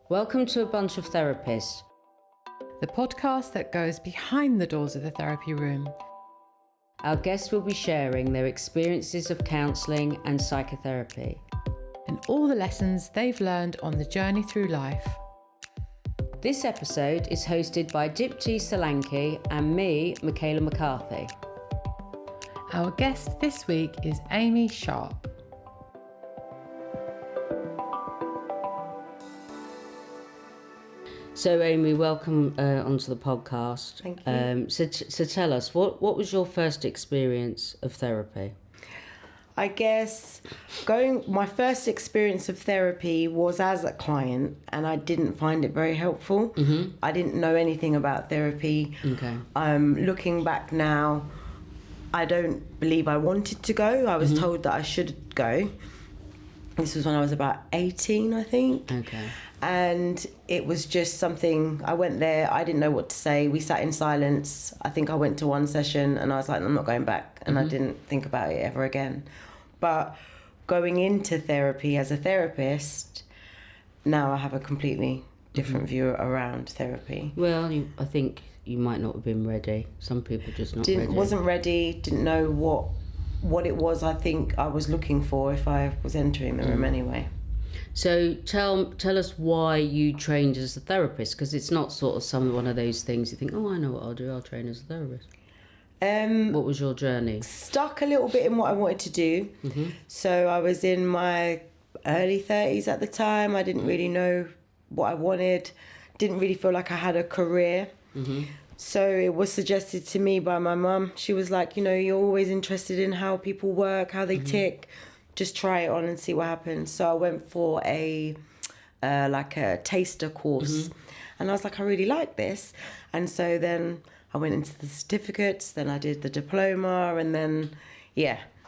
Welcome to A Bunch of Therapists, the podcast that goes behind the doors of the therapy room. Our guests will be sharing their experiences of counselling and psychotherapy, and all the lessons they've learned on the journey through life. This episode is hosted by Dipti Solanki and me, Michaela McCarthy. Our guest this week is Amy Sharpe. So Amy, welcome onto the podcast. Thank you. So tell us, what was your first experience of therapy? I guess my first experience of therapy was as a client, and I didn't find it very helpful. Mm-hmm. I didn't know anything about therapy. Okay. Looking back now, I don't believe I wanted to go. I was told that I should go. This was when I was about 18, I think. Okay. And it was just something, I went there, I didn't know what to say. We sat in silence. I think I went to one session and I was like, I'm not going back. And I didn't think about it ever again. But going into therapy as a therapist, now I have a completely different view around therapy. Well, I think you might not have been ready. Some people just not ready. Wasn't ready, didn't know what it was I think I was looking for if I was entering the room anyway. So tell us why you trained as a therapist, because it's not sort of one of those things you think, oh, I know what I'll do, I'll train as a therapist. What was your journey? Stuck a little bit in what I wanted to do. Mm-hmm. So I was in my early 30s at the time. I didn't really know what I wanted. Didn't really feel like I had a career. Mm-hmm. So it was suggested to me by my mum. She was like, you're always interested in how people work, how they tick. Just try it on and see what happens. So I went for a taster course. And I was like, I really like this. And so then I went into the certificates, then I did the diploma, and then,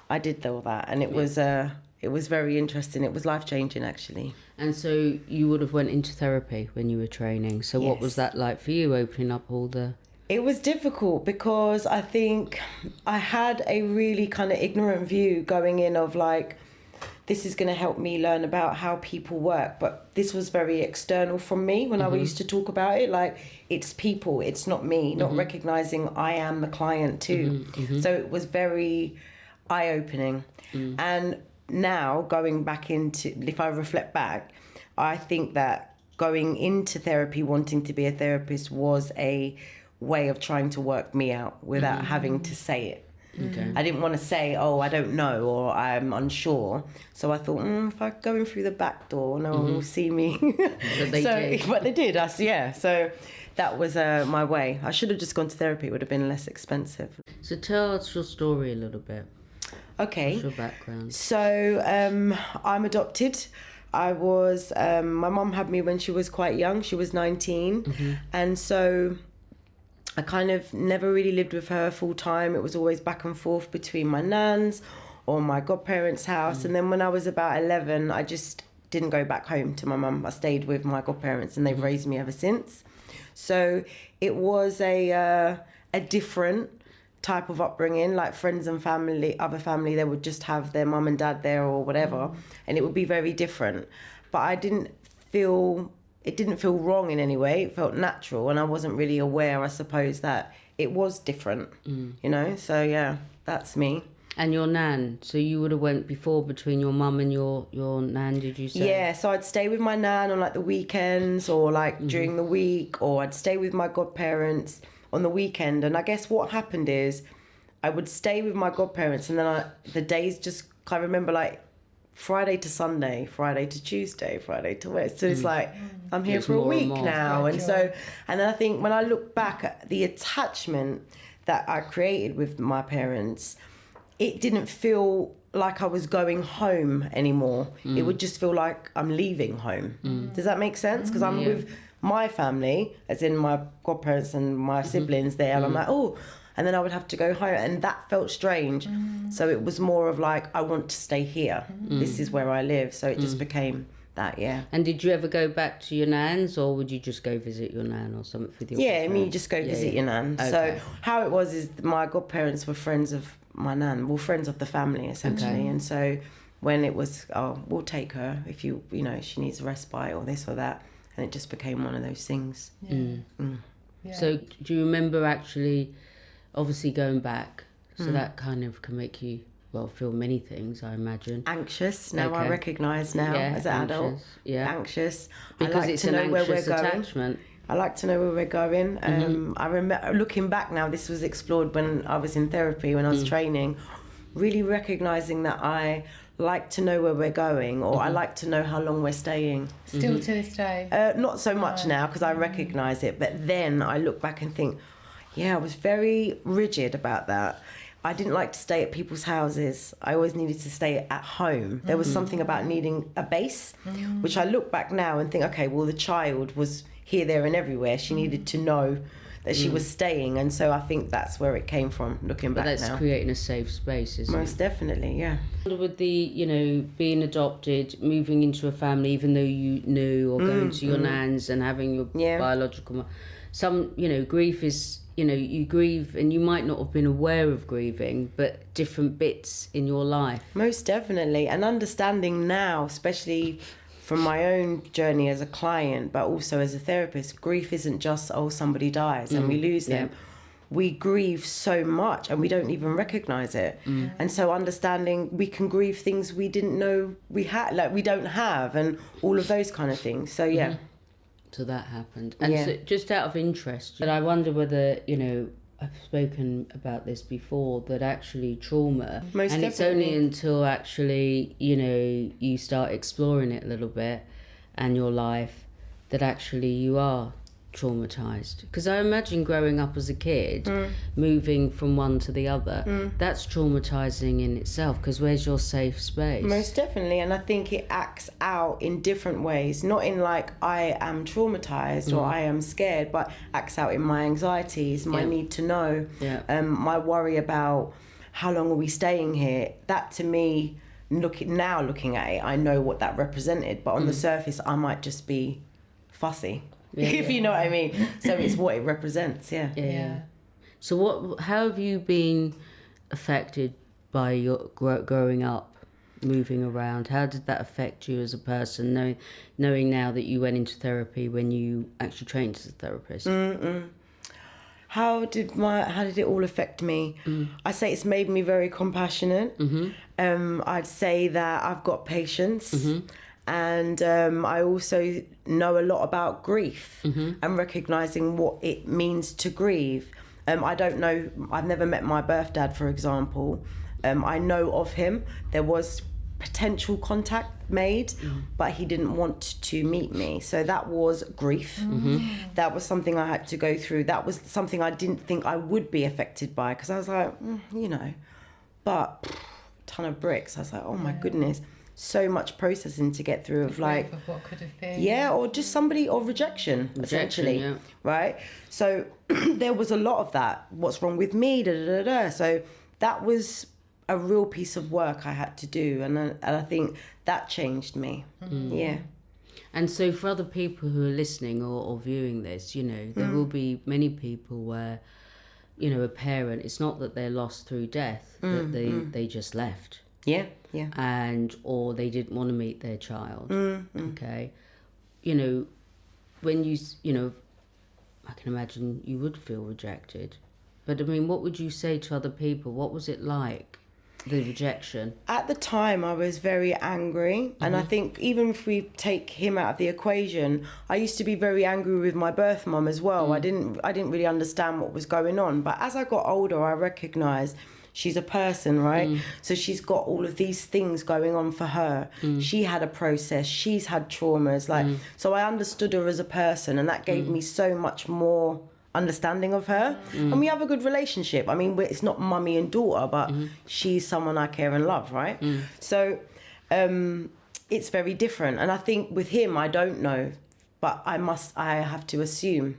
I did all that. And it was very interesting. It was life-changing, actually. And so you would have went into therapy when you were training. So what was that like for you, opening up all the... It was difficult because I think I had a really kind of ignorant view going in of like, this is going to help me learn about how people work. But this was very external from me when I used to talk about it. Like, it's people, it's not me, not recognizing I am the client too. So it was very eye-opening. And now going back into, if I reflect back, I think that going into therapy, wanting to be a therapist was a way of trying to work me out without having to say it. Okay. I didn't want to say, I don't know, or I'm unsure. So I thought, if I go in through the back door, no one will see me. But they did. But they did, So that was my way. I should have just gone to therapy. It would have been less expensive. So tell us your story a little bit. Okay. What's your background? So I'm adopted. I was, my mum had me when she was quite young. She was 19. And so I kind of never really lived with her full time. It was always back and forth between my nan's or my godparents' house. And then when I was about 11, I just didn't go back home to my mum. I stayed with my godparents and they've raised me ever since. So it was a different type of upbringing, like friends and family, other family, they would just have their mum and dad there or whatever. And it would be very different. But it didn't feel wrong in any way. It felt natural, and I wasn't really aware, I suppose, that it was different, So that's me. And your nan, so you would have went before between your mum and your nan, did you say? Yeah, so I'd stay with my nan on like the weekends or like during the week, or I'd stay with my godparents on the weekend. And I guess what happened is I would stay with my godparents, and then the days just, I remember like Friday to Sunday, Friday to Tuesday, Friday to Wednesday. So it's like, I'm here for a week now. And then I think when I look back at the attachment that I created with my parents, it didn't feel like I was going home anymore. It would just feel like I'm leaving home. Does that make sense? Because I'm with my family, as in my godparents and my siblings there, and I'm like, and then I would have to go home, and that felt strange. So it was more of like, I want to stay here. This is where I live. So it just became that, And did you ever go back to your nan's, or would you just go visit your nan or something with your you just go visit your nan. Okay. So how it was is my godparents were friends of my nan, well, friends of the family essentially. And so when it was, we'll take her if she needs a respite or this or that, and it just became one of those things. Yeah. So do you remember actually, obviously going back, so that kind of can make you, well, feel many things, I imagine. Anxious, now I Okay. recognise now as an adult. Anxious, yeah. Anxious. Because I like it's to an know where we're anxious going. attachment. I like to know where we're going. I remember looking back now, this was explored when I was in therapy, when I was training, really recognising that I like to know where we're going, or I like to know how long we're staying. Still to this day? Not so much now because I recognise it, but then I look back and think, yeah, I was very rigid about that. I didn't like to stay at people's houses. I always needed to stay at home. There was something about needing a base, which I look back now and think, okay, well, the child was here, there and everywhere. She needed to know that she was staying. And so I think that's where it came from, looking back now. But that's creating a safe space, isn't it? Most definitely, yeah. With the, being adopted, moving into a family, even though you knew, or going to your nan's and having your biological mum, some, grief is, you grieve and you might not have been aware of grieving, but different bits in your life. Most definitely. And understanding now, especially from my own journey as a client, but also as a therapist, grief isn't just, somebody dies and we lose them. We grieve so much and we don't even recognise it. And so understanding we can grieve things we didn't know we had, like we don't have, and all of those kind of things. So, yeah. So that happened. And so just out of interest, but I wonder whether, I've spoken about this before, that actually trauma, Most and definitely. it's only until actually, you start exploring it a little bit and your life, that actually you are traumatized. Because I imagine growing up as a kid, moving from one to the other, that's traumatizing in itself, because where's your safe space? Most definitely. And I think it acts out in different ways, not in like I am traumatized or I am scared, but acts out in my anxieties, my need to know, my worry about how long are we staying here. That to me, looking at it, I know what that represented, but on the surface I might just be fussy. If you know what I mean. So it's what it represents, Yeah. So how have you been affected by your growing up, moving around? How did that affect you as a person, knowing now that you went into therapy when you actually trained as a therapist? How did it all affect me? I say it's made me very compassionate. I'd say that I've got patience. And I also know a lot about grief and recognising what it means to grieve. I don't know, I've never met my birth dad, for example. I know of him. There was potential contact made, but he didn't want to meet me. So that was grief. That was something I had to go through. That was something I didn't think I would be affected by, because I was like, but ton of bricks. I was like, oh my goodness. So much processing to get through of like, of what could have been. or just somebody, or rejection essentially, right? So there was a lot of that. What's wrong with me? So that was a real piece of work I had to do, and I think that changed me. And so for other people who are listening or viewing this, there will be many people where, a parent, it's not that they're lost through death, that they just left. And or they didn't want to meet their child. Okay, when I can imagine you would feel rejected, but I mean, what would you say to other people? What was it like, the rejection? At the time I was very angry, and I think even if we take him out of the equation, I used to be very angry with my birth mum as well. I didn't really understand what was going on, but as I got older I recognised she's a person, right? So she's got all of these things going on for her. She had a process. She's had traumas. So I understood her as a person, and that gave me so much more understanding of her. And we have a good relationship. I mean, it's not mummy and daughter, but she's someone I care and love, right? So it's very different. And I think with him, I don't know, but I have to assume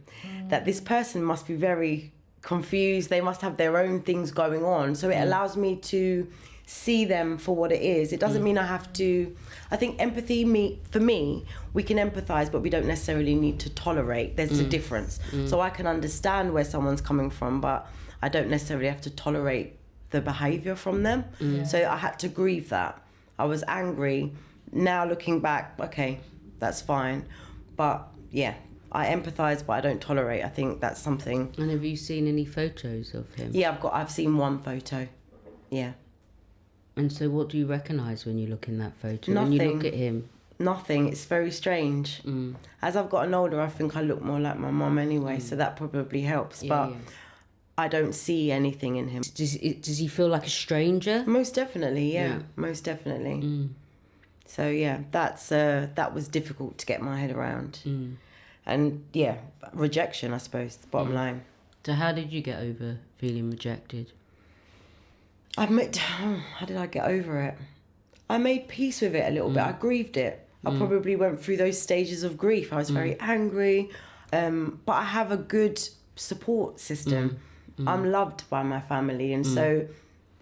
that this person must be very confused. They must have their own things going on, so it allows me to see them for what it is. It doesn't mean I have to. I think empathy, for me, we can empathize, but we don't necessarily need to tolerate. There's a difference. So I can understand where someone's coming from, but I don't necessarily have to tolerate the behavior from them. So I had to grieve that. I was angry. Now looking back, okay, that's fine, but I empathise, but I don't tolerate. I think that's something. And have you seen any photos of him? Yeah, I've seen one photo. Yeah. And so what do you recognise when you look in that photo? Nothing. When you look at him? Nothing. It's very strange. As I've gotten older, I think I look more like my mum anyway, so that probably helps. But I don't see anything in him. Does he feel like a stranger? Most definitely, yeah. Most definitely. So yeah, that was difficult to get my head around. And yeah, rejection, I suppose, the bottom line. So how did you get over feeling rejected? How did I get over it? I made peace with it a little bit. I grieved it. I probably went through those stages of grief. I was very angry, but I have a good support system. I'm loved by my family, and so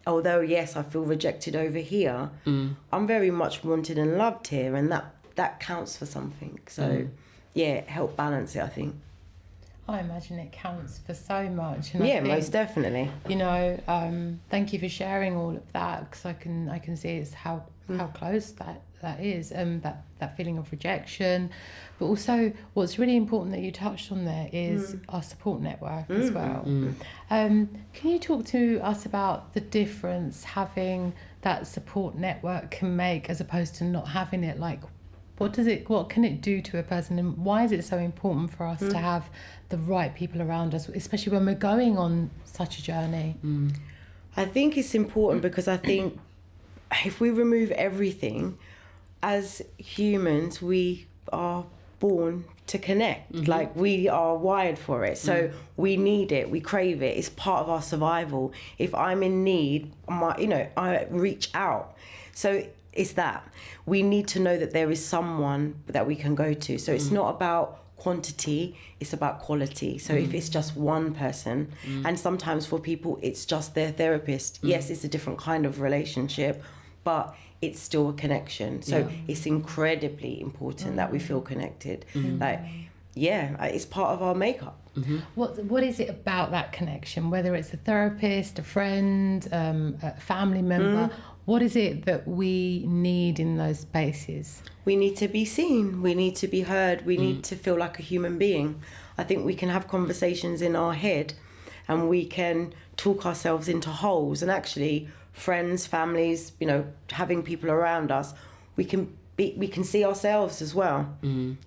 although yes, I feel rejected over here, I'm very much wanted and loved here, and that counts for something. So yeah, it helped balance it, I think. I imagine it counts for so much. And Yeah, I think, most definitely. You know, thank you for sharing all of that, because I can see it's how close that is, that feeling of rejection. But also what's really important that you touched on there is our support network as well. Can you talk to us about the difference having that support network can make as opposed to not having it? Like, what can it do to a person, and why is it so important for us to have the right people around us, especially when we're going on such a journey? I think it's important because I think if we remove everything, as humans, we are born to connect. Like, we are wired for it. So we need it, we crave it. It's part of our survival. If I'm in need, I reach out. So it's that. We need to know that there is someone that we can go to. So it's not about quantity, it's about quality. So if it's just one person, and sometimes for people it's just their therapist, yes, it's a different kind of relationship, but it's still a connection. So it's incredibly important that we feel connected. Like, yeah, it's part of our makeup. What is it about that connection, whether it's a therapist, a friend, a family member? What is it that we need in those spaces? We need to be seen, we need to be heard, we need to feel like a human being. I think we can have conversations in our head and we can talk ourselves into holes, and actually friends, families, having people around us, we can see ourselves as well.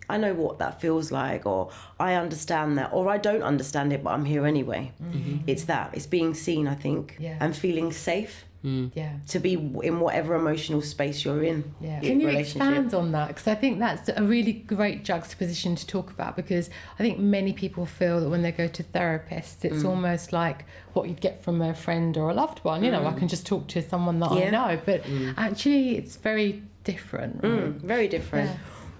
I know what that feels like, or I understand that, or I don't understand it, but I'm here anyway. It's being seen, I think, and feeling safe. To be in whatever emotional space you're in. Can you expand on that? Because I think that's a really great juxtaposition to talk about, because I think many people feel that when they go to therapists, it's almost like what you'd get from a friend or a loved one. I can just talk to someone that I know, but actually it's very different. Right? Very different.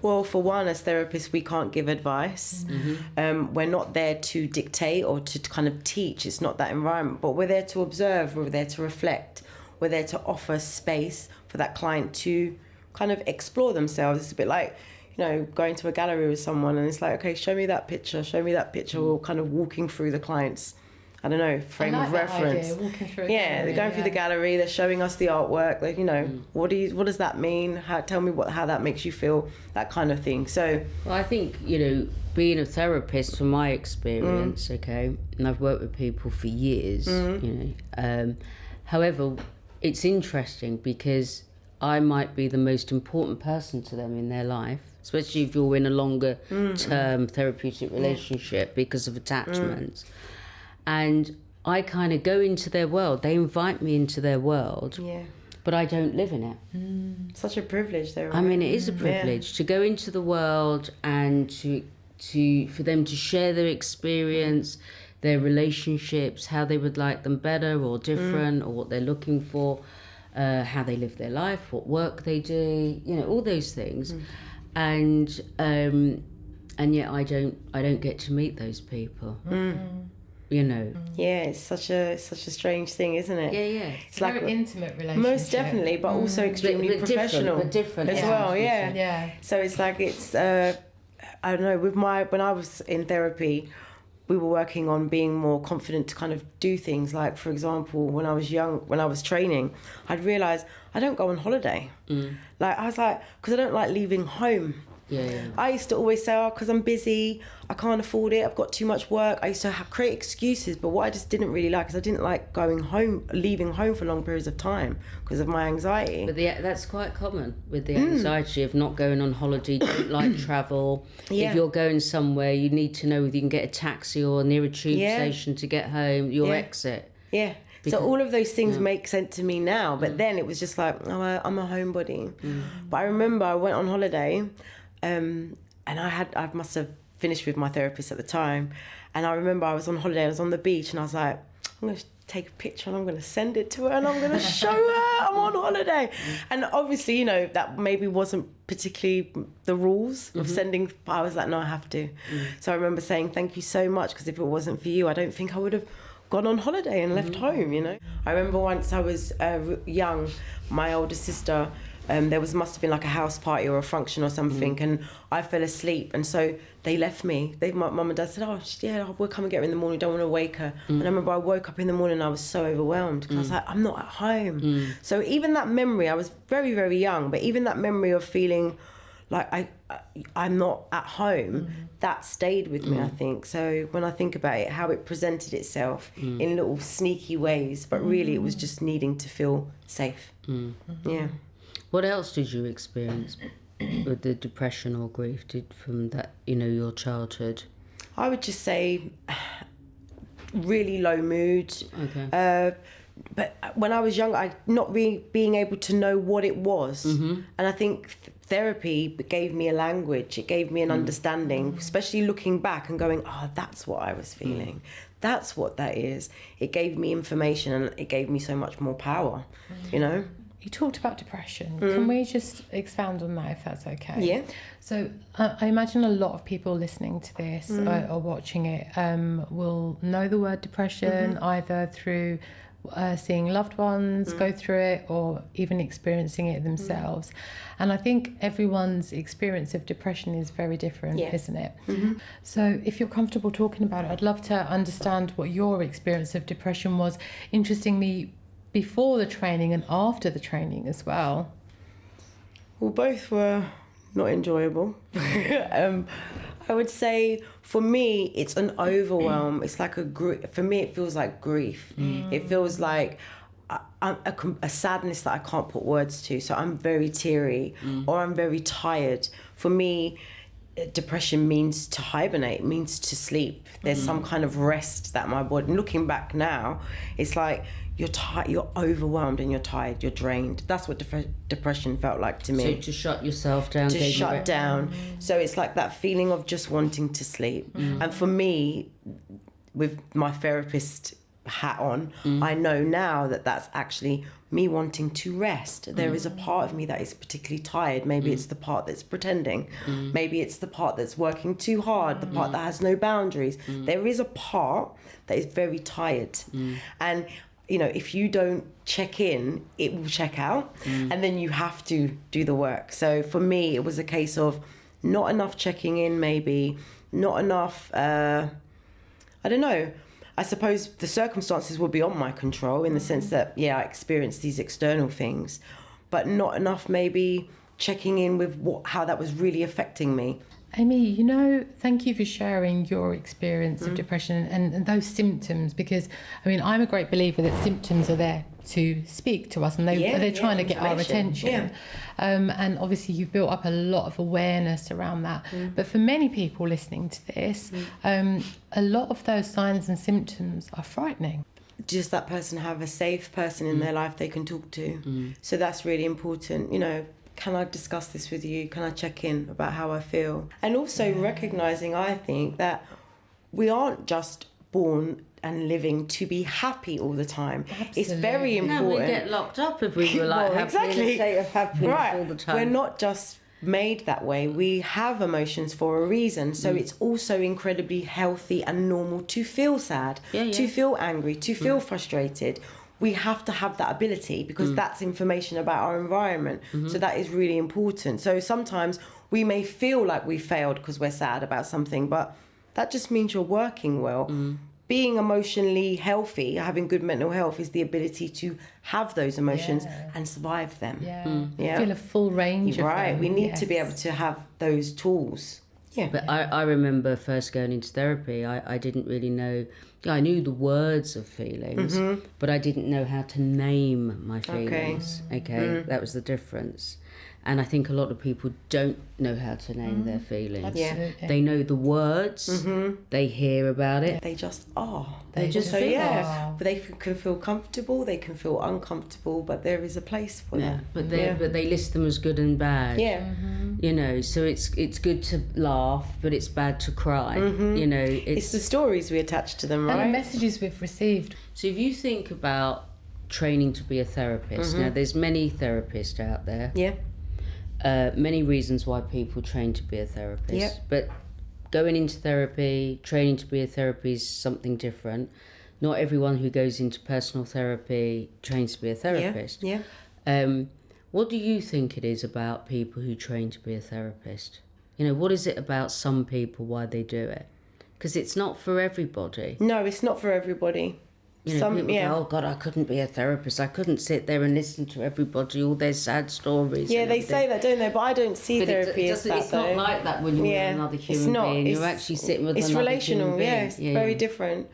Well, for one, as therapists, we can't give advice. We're not there to dictate or to kind of teach. It's not that environment, but we're there to observe, we're there to reflect, we're there to offer space for that client to kind of explore themselves. It's a bit like, going to a gallery with someone and it's like, okay, show me that picture, or kind of walking through the client's, I don't know, frame of reference. Walking through they're going through the gallery, they're showing us the artwork, like, what does that mean? Tell me how that makes you feel, that kind of thing. So, well, I think, being a therapist, from my experience, okay, and I've worked with people for years, however, it's interesting because I might be the most important person to them in their life, especially if you're in a longer term therapeutic relationship because of attachments. And I kind of go into their world. They invite me into their world, but I don't live in it. Such a privilege, though. Right? I mean, it is a privilege to go into the world and for them to share their experience, their relationships, how they would like them better or different, or what they're looking for, how they live their life, what work they do, all those things. And yet I don't get to meet those people. Yeah, it's such a strange thing, isn't it? Yeah. It's like an intimate relationship. Most definitely, but also extremely professional. But different as well. Yeah. So it's like I don't know. When I was in therapy, we were working on being more confident to kind of do things. Like, for example, when I was young, when I was training, I'd realised I don't go on holiday. Like, I was like, because I don't like leaving home. Yeah. I used to always say, because I'm busy, I can't afford it, I've got too much work. I used to create excuses, but what I just didn't really like is I didn't like leaving home for long periods of time because of my anxiety. But that's quite common with the anxiety of not going on holiday, don't like travel. Yeah. If you're going somewhere, you need to know whether you can get a taxi or near a tube station to get home, your exit. Yeah. So all of those things make sense to me now, but then it was just like, I'm a homebody. But I remember I went on holiday, and I must have finished with my therapist at the time, and I remember I was on holiday, I was on the beach, and I was like, I'm going to take a picture and I'm going to send it to her and I'm going to show her I'm on holiday. And obviously, you know, that maybe wasn't particularly the rules of sending, but I was like, no, I have to. So I remember saying, thank you so much, because if it wasn't for you, I don't think I would have gone on holiday and left home, you know. I remember once I was young, my older sister, there must have been like a house party or a function or something, and I fell asleep, and so they left me. My mum and dad said, we'll come and get her in the morning, don't want to wake her. And I remember I woke up in the morning and I was so overwhelmed because I was like, I'm not at home. So even that memory, I was very, very young, but even that memory of feeling like I'm not at home, that stayed with me, I think. So when I think about it, how it presented itself in little sneaky ways, but really it was just needing to feel safe. Yeah. What else did you experience with the depression or grief from that, you know, your childhood? I would just say really low mood. Okay. But when I was young, I not really being able to know what it was. And I think therapy gave me a language. It gave me an understanding, especially looking back and going, that's what I was feeling. That's what that is. It gave me information and it gave me so much more power, you know? You talked about depression. Can we just expound on that, if that's okay? Yeah. So I imagine a lot of people listening to this or watching it will know the word depression either through seeing loved ones go through it or even experiencing it themselves. And I think everyone's experience of depression is very different, isn't it? So if you're comfortable talking about it, I'd love to understand what your experience of depression was. Interesting me before the training and after the training as well. Well, both were not enjoyable. I would say for me, it's an overwhelm. It's like for me, it feels like grief. It feels like a sadness that I can't put words to. So I'm very teary or I'm very tired. For me, depression means to hibernate, means to sleep. There's some kind of rest that my body, looking back now, it's like you're tired, you're overwhelmed and you're tired, you're drained. That's what depression felt like to me. So to shut yourself down. To shut down. So it's like that feeling of just wanting to sleep. And for me, with my therapist hat on, I know now that that's actually me wanting to rest. There is a part of me that is particularly tired. Maybe it's the part that's pretending. Maybe it's the part that's working too hard, the part that has no boundaries. There is a part that is very tired. And you know, if you don't check in, it will check out, and then you have to do the work. So for me, it was a case of not enough checking in, maybe not enough, I don't know. I suppose the circumstances were beyond my control in the sense that, I experienced these external things, but not enough maybe checking in with how that was really affecting me. Amy, you know, thank you for sharing your experience of depression and those symptoms, because, I mean, I'm a great believer that symptoms are there to speak to us and they're trying to get our attention. And obviously you've built up a lot of awareness around that. But for many people listening to this, a lot of those signs and symptoms are frightening. Does that person have a safe person in their life they can talk to? So that's really important, you know. Can I discuss this with you? Can I check in about how I feel? And also recognising, I think, that we aren't just born and living to be happy all the time. Absolutely. It's very important. No, we get locked up if we were like happy in a state of happiness all the time. We're not just made that way. We have emotions for a reason. So it's also incredibly healthy and normal to feel sad, to feel angry, to feel frustrated. We have to have that ability because that's information about our environment. So that is really important. So sometimes we may feel like we failed because we're sad about something, but that just means you're working well. being emotionally healthy, having good mental health, is the ability to have those emotions and survive them. Feel a full range of Right. them. We need to be able to have those tools. Yeah. But I remember first going into therapy, I didn't really know. I knew the words of feelings, but I didn't know how to name my feelings. Okay, that was the difference. And I think a lot of people don't know how to name their feelings. Absolutely. They know the words, they hear about it. They just are. They just so are. but they can feel comfortable, they can feel uncomfortable, but there is a place for Yeah, that. but they list them as good and bad. Yeah. You know, so it's good to laugh, but it's bad to cry. You know, It's the stories we attach to them, And the right? messages we've received. So if you think about training to be a therapist, now there's many therapists out there. Yeah. Many reasons why people train to be a therapist. Yep. But going into therapy, training to be a therapist is something different. Not everyone who goes into personal therapy trains to be a therapist. Yeah. What do you think it is about people who train to be a therapist? You know, what is it about some people why they do it? Because it's not for everybody. No, it's not for everybody. You know, people go, oh God, I couldn't be a therapist. I couldn't sit there and listen to everybody, all their sad stories. Yeah, and they everything. say that, don't they? But I don't see But therapy as that, it's not though. like that when you're with another it's human not. being. It's, You're actually sitting with it's another relational, human being. yeah. It's very different.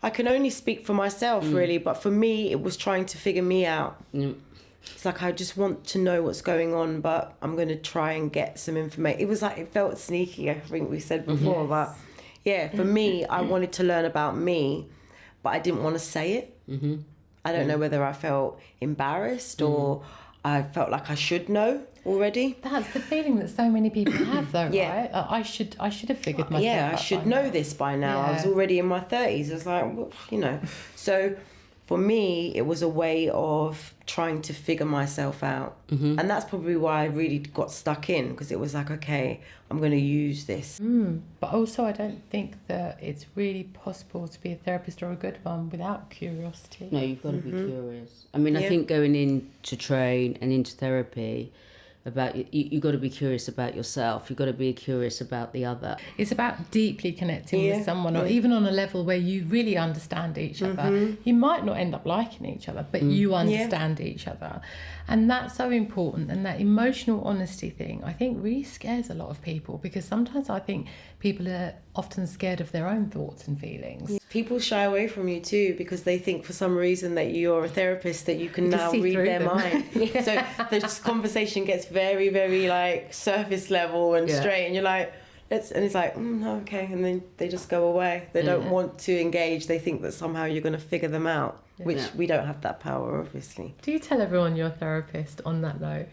I can only speak for myself, really, but for me, it was trying to figure me out. It's like, I just want to know what's going on, but I'm going to try and get some information. It was like, it felt sneaky, I think we said before, but yeah, for me, I wanted to learn about me, but I didn't want to say it. I don't know whether I felt embarrassed or I felt like I should know already. That's the feeling that so many people have, though, Yeah. right? I should have figured myself Yeah, I out should by know now. this by now. I was Yeah. already in my 30s. I was like, well, you know. So for me, it was a way of trying to figure myself out. And that's probably why I really got stuck in, because it was like, okay, I'm going to use this. But also, I don't think that it's really possible to be a therapist or a good one without curiosity. No, you've got to be curious. I mean, I Yeah. think going in to train and into therapy, you've got to be curious about yourself. You've got to be curious about the other. It's about deeply connecting Yeah. with someone, or even on a level where you really understand each other. You might not end up liking each other, but you understand each other. And that's so important. And that emotional honesty thing, I think, really scares a lot of people, because sometimes I think people are often scared of their own thoughts and feelings. People shy away from you too, because they think for some reason that you're a therapist, that you can You can now see read through their them. mind. So this conversation gets very, very like surface level and straight, and you're like, and it's like, okay, and then they just go away. They don't want to engage. They think that somehow you're going to figure them out, which we don't have that power, obviously. Do you tell everyone you're a therapist on that note?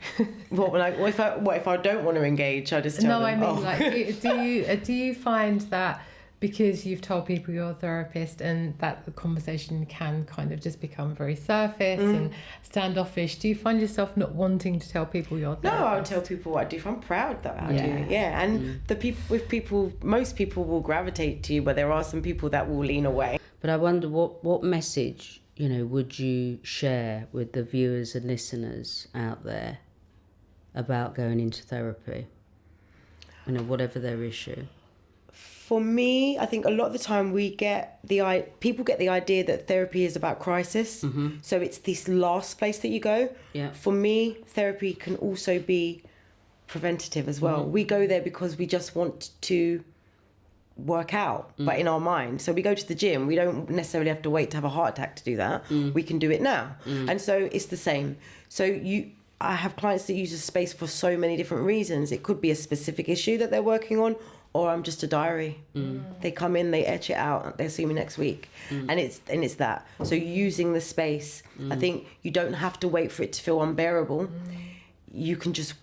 What if I don't want to engage? I just tell No, them, I mean, like, do you find that because you've told people you're a therapist and that the conversation can kind of just become very surface and standoffish, do you find yourself not wanting to tell people you're a therapist? No, I'll tell people what I do. If I'm proud that I do it, and most people will gravitate to you, but there are some people that will lean away. But I wonder what message, you know, would you share with the viewers and listeners out there about going into therapy? You know, whatever their issue. For me, I think a lot of the time people get the idea that therapy is about crisis. So it's this last place that you go. Yeah. For me, therapy can also be preventative as well. We go there because we just want to work out, but in our mind. So we go to the gym. We don't necessarily have to wait to have a heart attack to do that. We can do it now. And so it's the same. So I have clients that use a space for so many different reasons. It could be a specific issue that they're working on, or I'm just a diary. They come in, they etch it out, they see me next week. And it's that. So using the space, I think you don't have to wait for it to feel unbearable. You can just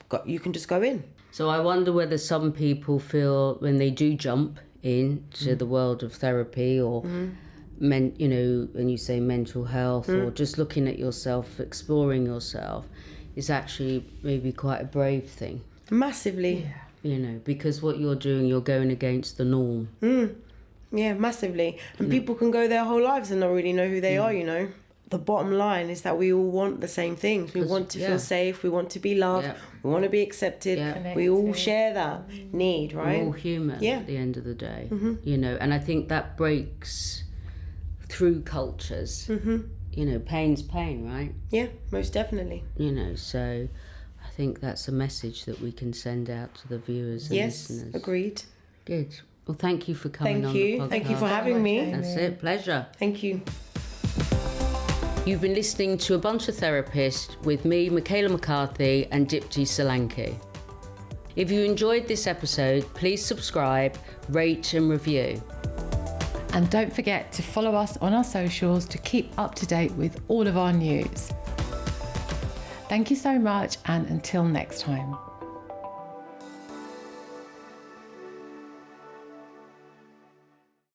go in. So I wonder whether some people feel when they do jump into the world of therapy or you know, when you say mental health or just looking at yourself, exploring yourself, is actually maybe quite a brave thing. Massively. You know, because what you're doing, you're going against the norm. Yeah, massively. And people can go their whole lives and not really know who they are, you know. the bottom line is that we all want the same things. We want to feel safe. We want to be loved. Yeah. We want to be accepted. Yeah. We all share that need, right? We're all human at the end of the day, you know. And I think that breaks through cultures. You know, pain's pain, right? Yeah, most definitely. You know, so I think that's a message that we can send out to the viewers and listeners. Yes, agreed. Good. Well, thank you for coming on the podcast. Thank you for having me. That's it. Pleasure. Thank you. You've been listening to A Bunch of Therapists with me, Michaela McCarthy, and Dipti Solanki. If you enjoyed this episode, please subscribe, rate and review. And don't forget to follow us on our socials to keep up to date with all of our news. Thank you so much, and until next time.